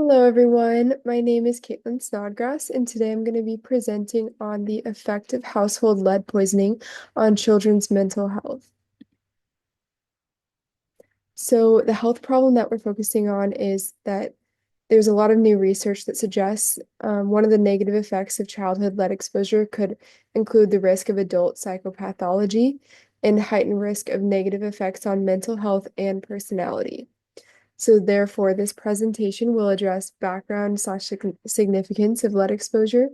Hello, everyone. My name is Caitlin Snodgrass, and today I'm going to be presenting on the effect of household lead poisoning on children's mental health. So, the health problem that we're focusing on is that there's a lot of new research that suggests one of the negative effects of childhood lead exposure could include the risk of adult psychopathology and heightened risk of negative effects on mental health and personality. So therefore, this presentation will address background/significance of lead exposure,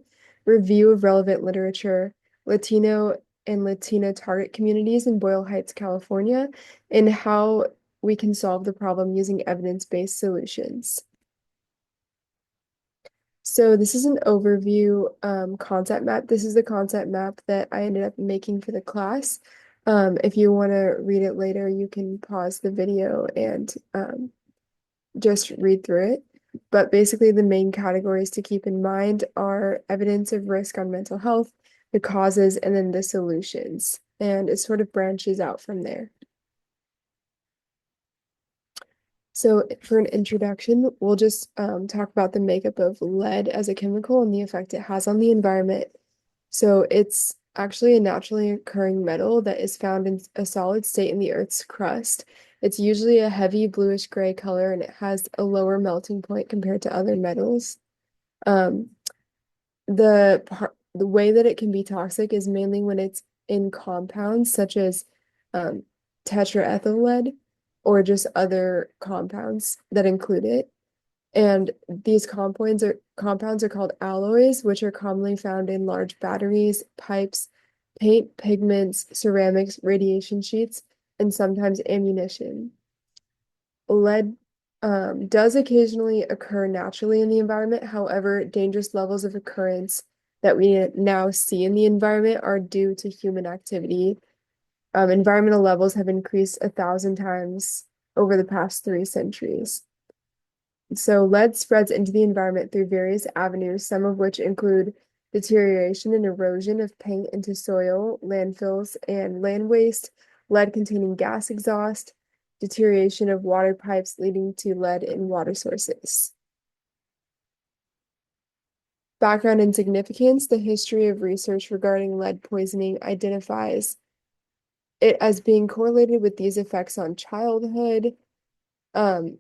review of relevant literature, Latino and Latina target communities in Boyle Heights, California, and how we can solve the problem using evidence-based solutions. So this is an overview concept map. This is the concept map that I ended up making for the class. If you want to read it later, you can pause the video and just read through it. But basically, the main categories to keep in mind are evidence of risk on mental health, the causes, and then the solutions. And it sort of branches out from there. So for an introduction, we'll just talk about the makeup of lead as a chemical and the effect it has on the environment. So it's actually a naturally occurring metal that is found in a solid state in the Earth's crust. It's usually a heavy bluish gray color and it has a lower melting point compared to other metals. Um, the way that it can be toxic is mainly when it's in compounds such as um, tetraethyl lead or just other compounds that include it. And these compounds are called alloys, which are commonly found in large batteries, pipes, paint, pigments, ceramics, radiation sheets, and sometimes ammunition. Lead does occasionally occur naturally in the environment. However, dangerous levels of occurrence that we now see in the environment are due to human activity. Environmental levels have increased 1,000 times over the past 3 centuries. So lead spreads into the environment through various avenues, some of which include deterioration and erosion of paint into soil, landfills, and land waste, lead-containing gas exhaust, deterioration of water pipes leading to lead in water sources. Background and significance: the history of research regarding lead poisoning identifies it as being correlated with these effects on childhood. Um,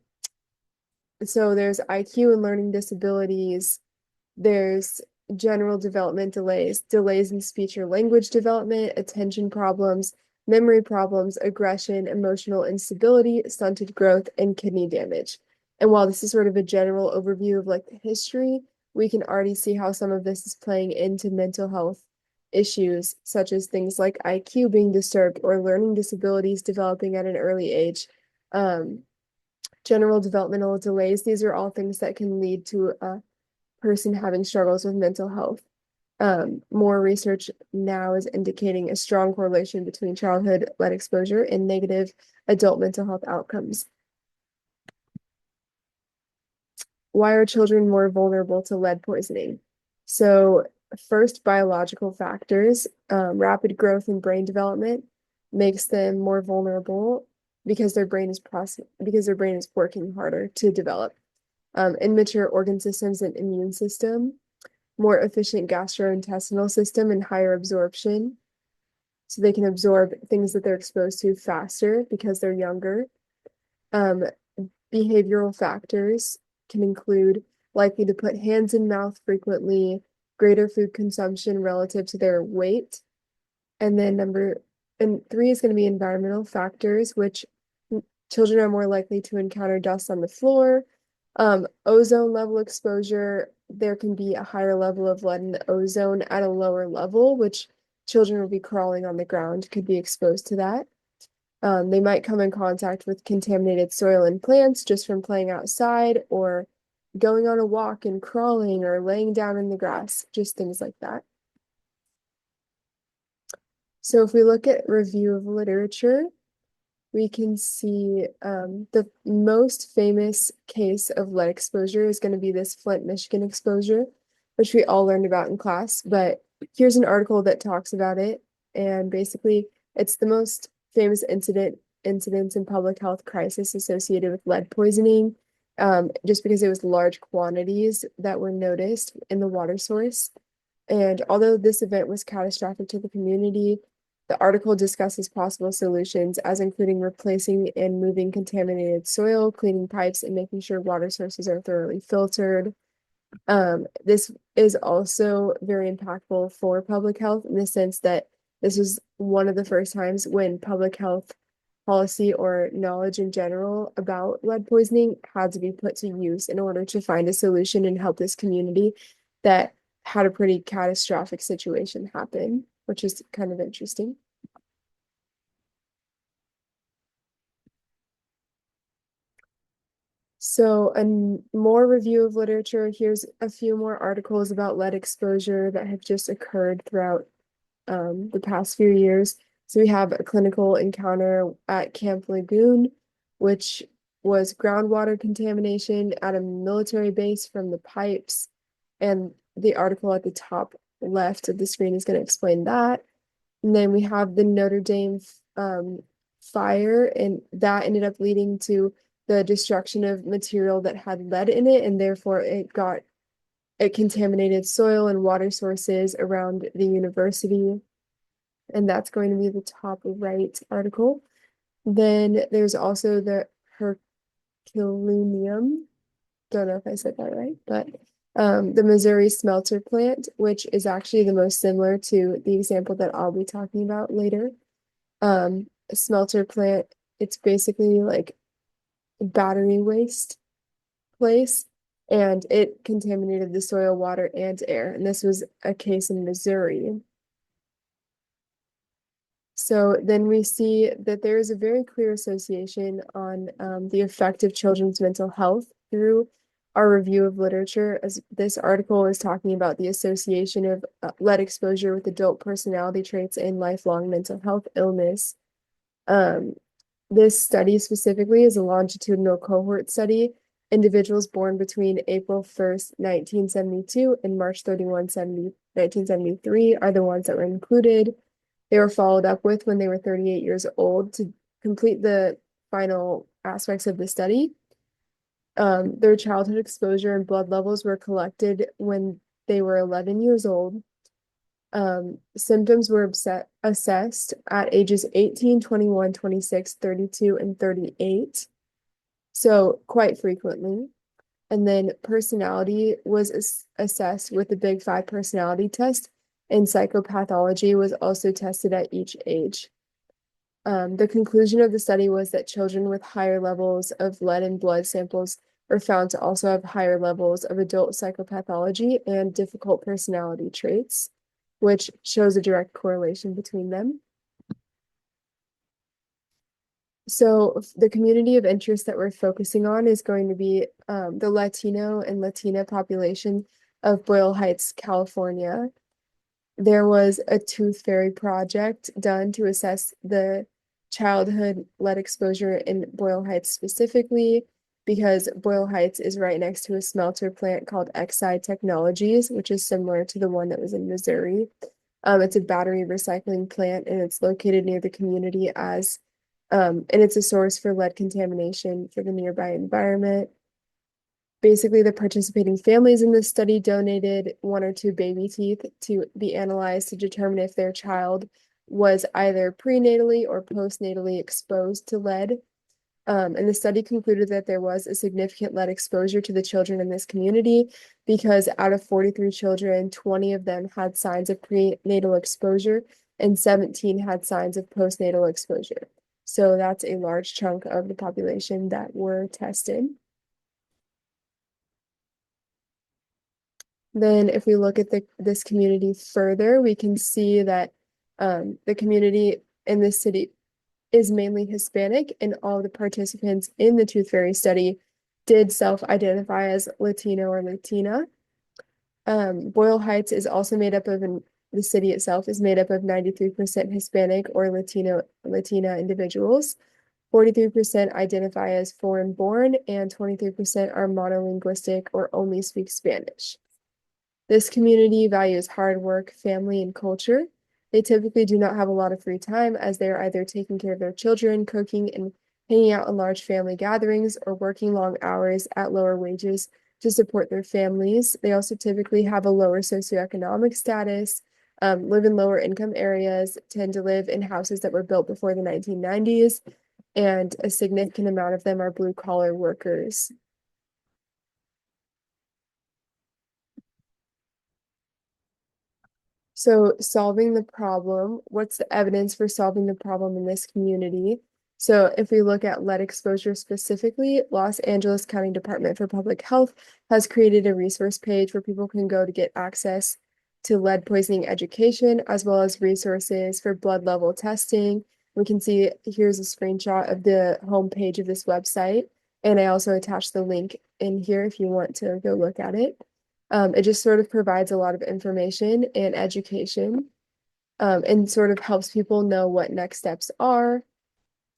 so there's IQ and learning disabilities. There's general development delays, delays in speech or language development, attention problems, memory problems, aggression, emotional instability, stunted growth, and kidney damage. And while this is sort of a general overview of like the history, we can already see how some of this is playing into mental health issues, such as things like IQ being disturbed or learning disabilities developing at an early age. General developmental delays, these are all things that can lead to person having struggles with mental health. More research now is indicating a strong correlation between childhood lead exposure and negative adult mental health outcomes. Why are children more vulnerable to lead poisoning? So, first, biological factors. Rapid growth in brain development makes them more vulnerable because their brain is working harder to develop. Immature organ systems and immune system, more efficient gastrointestinal system, and higher absorption. So they can absorb things that they're exposed to faster because they're younger. Um, Behavioral factors can include likely to put hands in mouth frequently, greater food consumption relative to their weight. And then three is going to be environmental factors, which children are more likely to encounter dust on the floor. Ozone level exposure, there can be a higher level of lead in the ozone at a lower level, which children will be crawling on the ground, could be exposed to that. They might come in contact with contaminated soil and plants just from playing outside or going on a walk and crawling or laying down in the grass, just things like that. So if we look at review of literature, we can see the most famous case of lead exposure is going to be this Flint, Michigan exposure, which we all learned about in class. But here's an article that talks about it. And basically, it's the most famous incidents in public health crisis associated with lead poisoning. just because it was large quantities that were noticed in the water source. And although this event was catastrophic to the community, the article discusses possible solutions, as including replacing and moving contaminated soil, cleaning pipes, and making sure water sources are thoroughly filtered. This is also very impactful for public health in the sense that this was one of the first times when public health policy or knowledge in general about lead poisoning had to be put to use in order to find a solution and help this community that had a pretty catastrophic situation happen, which is kind of interesting. So, a more review of literature. Here's a few more articles about lead exposure that have just occurred throughout the past few years. So we have a clinical encounter at Camp Lagoon, which was groundwater contamination at a military base from the pipes. And the article at the top left of the screen is going to explain that. And then we have the Notre Dame fire, and that ended up leading to the destruction of material that had lead in it, and therefore it contaminated soil and water sources around the university. And that's going to be the top right article. Then there's also the Herculaneum. Don't know if I said that right, but the Missouri smelter plant, which is actually the most similar to the example that I'll be talking about later. A smelter plant, it's basically like a battery waste place, and it contaminated the soil, water, and air. And this was a case in Missouri. So then we see that there is a very clear association on the effect of children's mental health through our review of literature, as this article is talking about the association of lead exposure with adult personality traits and lifelong mental health illness. Um, this study specifically is a longitudinal cohort study. Individuals born between April 1st, 1972 and March 31, 1973 are the ones that were included. They were followed up with when they were 38 years old to complete the final aspects of the study. Their childhood exposure and blood levels were collected when they were 11 years old. Symptoms were assessed at ages 18, 21, 26, 32, and 38. So quite frequently. And then personality was assessed with the Big Five personality test, and psychopathology was also tested at each age. The conclusion of the study was that children with higher levels of lead in blood samples were found to also have higher levels of adult psychopathology and difficult personality traits, which shows a direct correlation between them. So the community of interest that we're focusing on is going to be the Latino and Latina population of Boyle Heights, California. There was a tooth fairy project done to assess the childhood lead exposure in Boyle Heights specifically, because Boyle Heights is right next to a smelter plant called Exide Technologies, which is similar to the one that was in Missouri. It's a battery recycling plant, and it's located near the community and it's a source for lead contamination for the nearby environment. Basically, the participating families in this study donated one or two baby teeth to be analyzed to determine if their child was either prenatally or postnatally exposed to lead. And the study concluded that there was a significant lead exposure to the children in this community, because out of 43 children, 20 of them had signs of prenatal exposure and 17 had signs of postnatal exposure. So that's a large chunk of the population that were tested. Then if we look at this community further, we can see that the community in this city is mainly Hispanic, and all the participants in the Tooth Fairy study did self-identify as Latino or Latina. Boyle Heights is also made up of, the city itself is made up of 93% Hispanic or Latina individuals. 43% identify as foreign born, and 23% are monolinguistic or only speak Spanish. This community values hard work, family, and culture. They typically do not have a lot of free time, as they are either taking care of their children, cooking, and hanging out in large family gatherings, or working long hours at lower wages to support their families. They also typically have a lower socioeconomic status, live in lower income areas, tend to live in houses that were built before the 1990s, and a significant amount of them are blue collar workers. So solving the problem, what's the evidence for solving the problem in this community? So if we look at lead exposure specifically, Los Angeles County Department for Public Health has created a resource page where people can go to get access to lead poisoning education, as well as resources for blood level testing. We can see here's a screenshot of the homepage of this website. And I also attached the link in here if you want to go look at it. It just sort of provides a lot of information and education, and sort of helps people know what next steps are.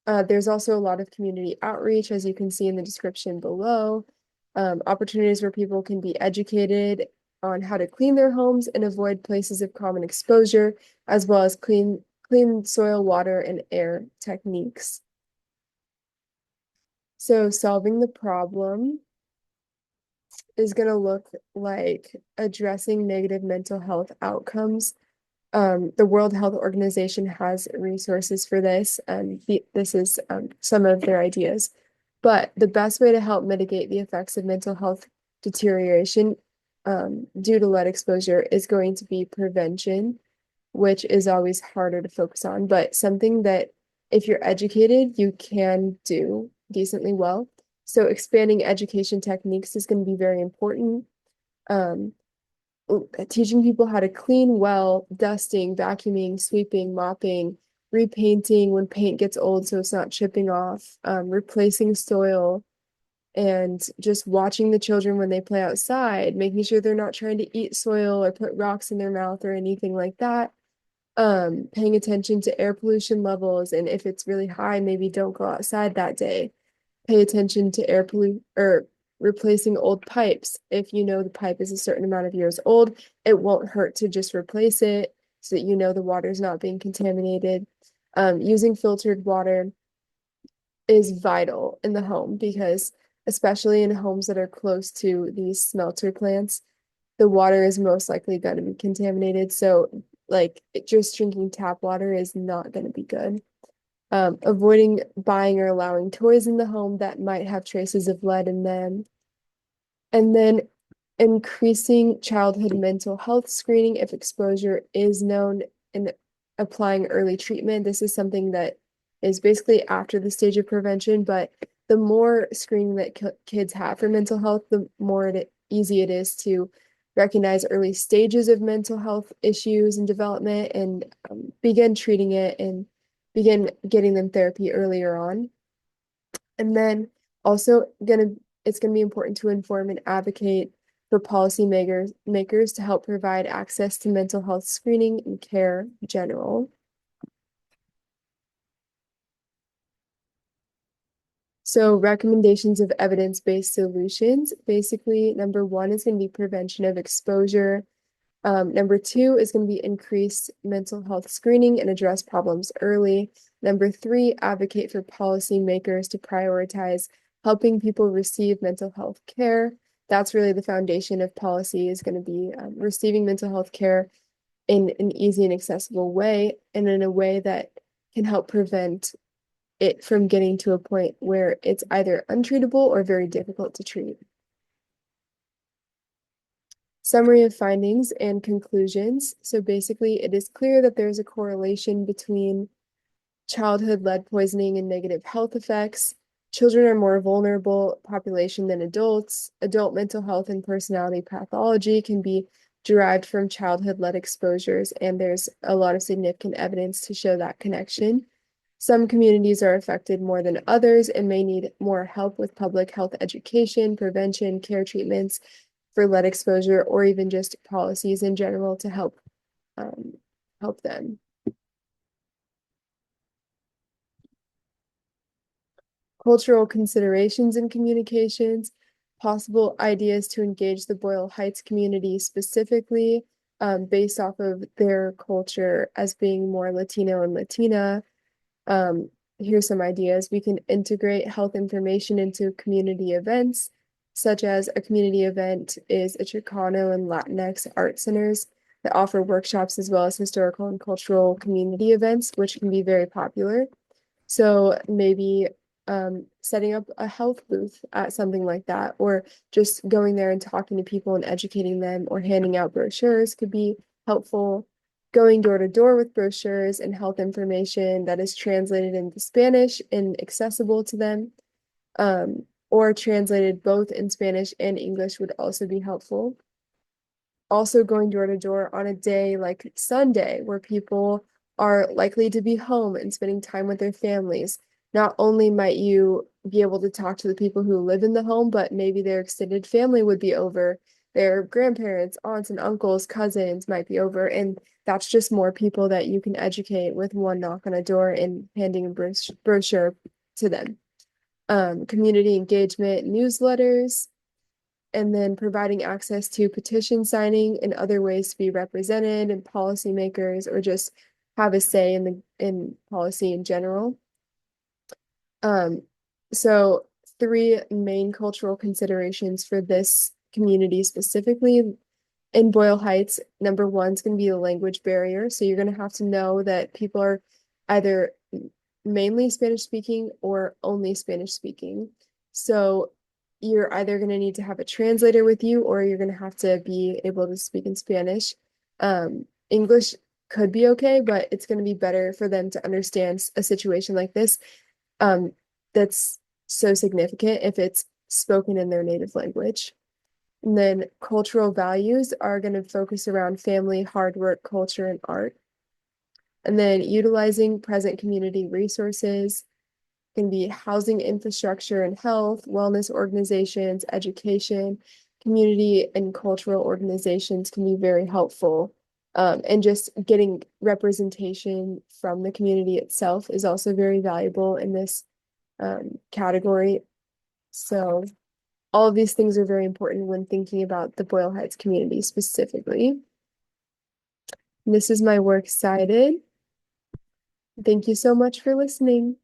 There's also a lot of community outreach, as you can see in the description below, opportunities where people can be educated on how to clean their homes and avoid places of common exposure, as well as clean soil, water, and air techniques. So solving the problem is going to look like addressing negative mental health outcomes. The World Health Organization has resources for this, and this is some of their ideas. But the best way to help mitigate the effects of mental health deterioration due to lead exposure is going to be prevention, which is always harder to focus on, but something that if you're educated, you can do decently well. So expanding education techniques is going to be very important. Um, Teaching people how to clean well, dusting, vacuuming, sweeping, mopping, repainting when paint gets old so it's not chipping off, replacing soil, and just watching the children when they play outside, making sure they're not trying to eat soil or put rocks in their mouth or anything like that. Paying attention to air pollution levels, and if it's really high, maybe don't go outside that day. Pay attention to air pollution or replacing old pipes. If you know the pipe is a certain amount of years old, it won't hurt to just replace it so that you know the water is not being contaminated. Using filtered water is vital in the home because, especially in homes that are close to these smelter plants, the water is most likely going to be contaminated. So, like, just drinking tap water is not going to be good. Avoiding buying or allowing toys in the home that might have traces of lead in them. And then increasing childhood mental health screening if exposure is known, and applying early treatment. This is something that is basically after the stage of prevention, but the more screening that kids have for mental health, the more easy it is to recognize early stages of mental health issues and development, and begin treating it and begin getting them therapy earlier on. And then also it's gonna be important to inform and advocate for makers to help provide access to mental health screening and care in general. So recommendations of evidence-based solutions. Basically, number one is going to be prevention of exposure. Number two is going to be increased mental health screening and address problems early. Number three, advocate for policymakers to prioritize helping people receive mental health care. That's really the foundation of policy, is going to be receiving mental health care in an easy and accessible way, and in a way that can help prevent it from getting to a point where it's either untreatable or very difficult to treat. Summary of findings and conclusions. So basically, it is clear that there's a correlation between childhood lead poisoning and negative health effects. Children are more vulnerable population than adults. Adult mental health and personality pathology can be derived from childhood lead exposures, and there's a lot of significant evidence to show that connection. Some communities are affected more than others and may need more help with public health education, prevention, care treatments for lead exposure, or even just policies in general to help them. Cultural considerations and communications, possible ideas to engage the Boyle Heights community specifically, based off of their culture as being more Latino and Latina. here's some ideas. We can integrate health information into community events, such as a community event is a Chicano and Latinx art centers that offer workshops as well as historical and cultural community events, which can be very popular. So maybe setting up a health booth at something like that, or just going there and talking to people and educating them, or handing out brochures could be helpful. Going door to door with brochures and health information that is translated into Spanish and accessible to them, or translated both in Spanish and English would also be helpful. Also going door to door on a day like Sunday, where people are likely to be home and spending time with their families. Not only might you be able to talk to the people who live in the home, but maybe their extended family would be over. Their grandparents, aunts and uncles, cousins might be over. And that's just more people that you can educate with one knock on a door and handing a brochure to them. Community engagement newsletters, and then providing access to petition signing and other ways to be represented and policymakers or just have a say in policy in general. So three main cultural considerations for this community specifically in Boyle Heights. Number one is going to be the language barrier. So you're going to have to know that people are either mainly Spanish speaking or only Spanish speaking. So you're either going to need to have a translator with you or you're going to have to be able to speak in Spanish. English could be okay, but it's going to be better for them to understand a situation like this that's so significant if it's spoken in their native language. And then cultural values are going to focus around family, hard work, culture, and art. And then utilizing present community resources can be housing infrastructure and health, wellness organizations, education, community and cultural organizations can be very helpful. And just getting representation from the community itself is also very valuable in this category. So all of these things are very important when thinking about the Boyle Heights community specifically. And this is my works cited. Thank you so much for listening.